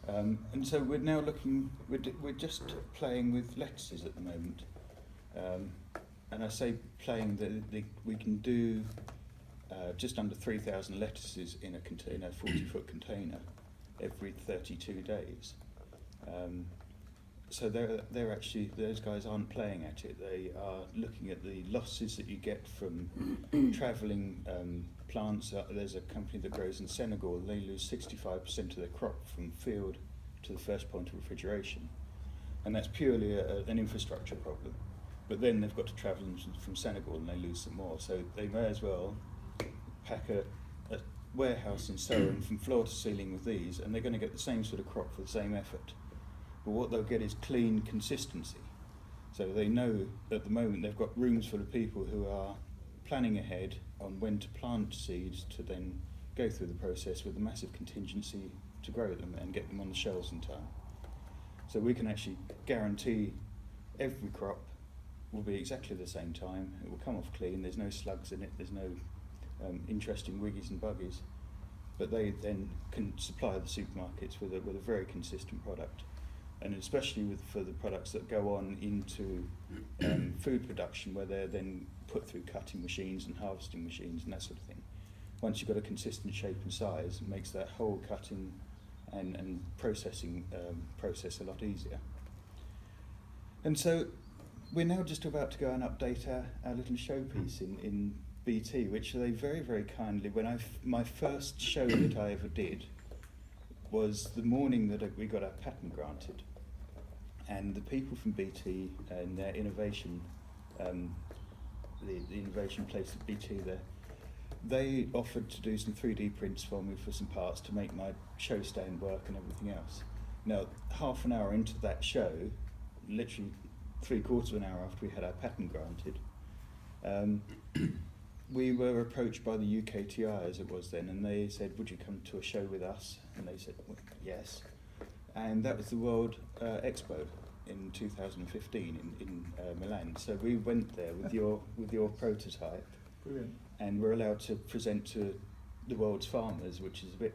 And so we're now looking, we're just playing with lettuces at the moment. And I say playing, we can do just under 3,000 lettuces in a 40-foot container every 32 days. So they're actually, those guys aren't playing at it. They are looking at the losses that you get from travelling plants. There's a company that grows in Senegal. They lose 65% of their crop from field to the first point of refrigeration, and that's purely an infrastructure problem. But then they've got to travel from Senegal and they lose some more. So they may as well pack a warehouse in Surrey from floor to ceiling with these, and they're going to get the same sort of crop for the same effort. But what they'll get is clean consistency. So they know at the moment they've got rooms full of people who are planning ahead on when to plant seeds to then go through the process with a massive contingency to grow them and get them on the shelves in time. So we can actually guarantee every crop will be exactly the same time. It will come off clean. There's no slugs in it. There's no interesting wiggies and buggies. But they then can supply the supermarkets with a very consistent product. And especially for the products that go on into food production, where they're then put through cutting machines and harvesting machines and that sort of thing. Once you've got a consistent shape and size, it makes that whole cutting and processing process a lot easier. And so we're now just about to go and update our little showpiece in BT, which they very, very kindly, when my first show that I ever did was the morning that we got our patent granted. And the people from BT and their innovation, the innovation place at BT there, they offered to do some 3D prints for me for some parts to make my show stand work and everything else. Now, half an hour into that show, literally 3/4 of an hour after we had our patent granted, we were approached by the UKTI, as it was then, and they said, would you come to a show with us? And they said, well, yes. And that was the World Expo in 2015 in Milan. So we went there with your prototype. Brilliant. And we're allowed to present to the world's farmers, which is a bit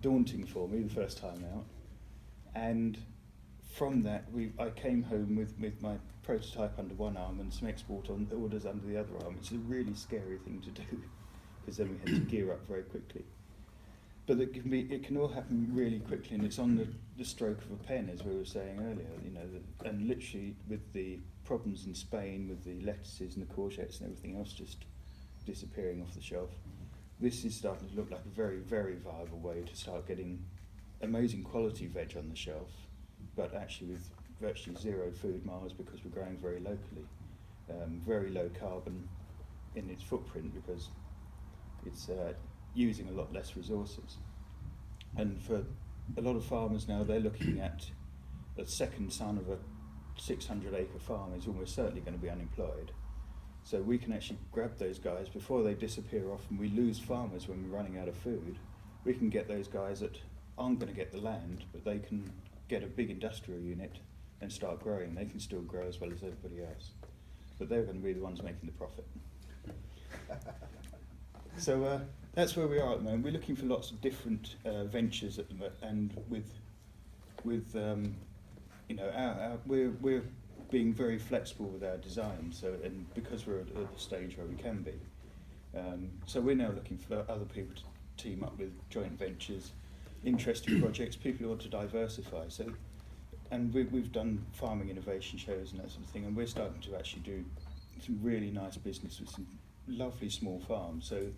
daunting for me the first time out. And from that, I came home with my prototype under one arm and some export orders under the other arm. It's a really scary thing to do, because then we had to gear up very quickly. But it can all happen really quickly, and it's on the stroke of a pen, as we were saying earlier. And literally with the problems in Spain with the lettuces and the courgettes and everything else just disappearing off the shelf, this is starting to look like a very, very viable way to start getting amazing quality veg on the shelf, but actually with virtually zero food miles, because we're growing very locally, very low carbon in its footprint, because it's using a lot less resources. And for a lot of farmers now, they're looking at a second son of a 600-acre farm is almost certainly going to be unemployed. So we can actually grab those guys before they disappear off, and we lose farmers when we're running out of food. We can get those guys that aren't going to get the land, but they can get a big industrial unit and start growing. They can still grow as well as everybody else, but they're going to be the ones making the profit. So that's where we are at the moment. We're looking for lots of different ventures at the moment, and with we're being very flexible with our design. So, and because we're at the stage where we can be, so we're now looking for other people to team up with, joint ventures, interesting projects, people who want to diversify. So, and we've done farming innovation shows and that sort of thing, and we're starting to actually do some really nice business with some lovely small farms. So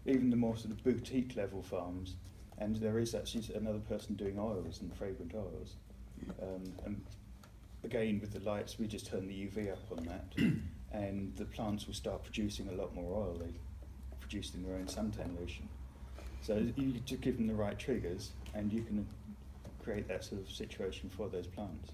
even the more sort of boutique level farms, and there is actually another person doing oils and fragrant oils. And again, with the lights, we just turn the UV up on that, and the plants will start producing a lot more oil. They produce in their own suntan lotion. So you just give them the right triggers, and you can create that sort of situation for those plants.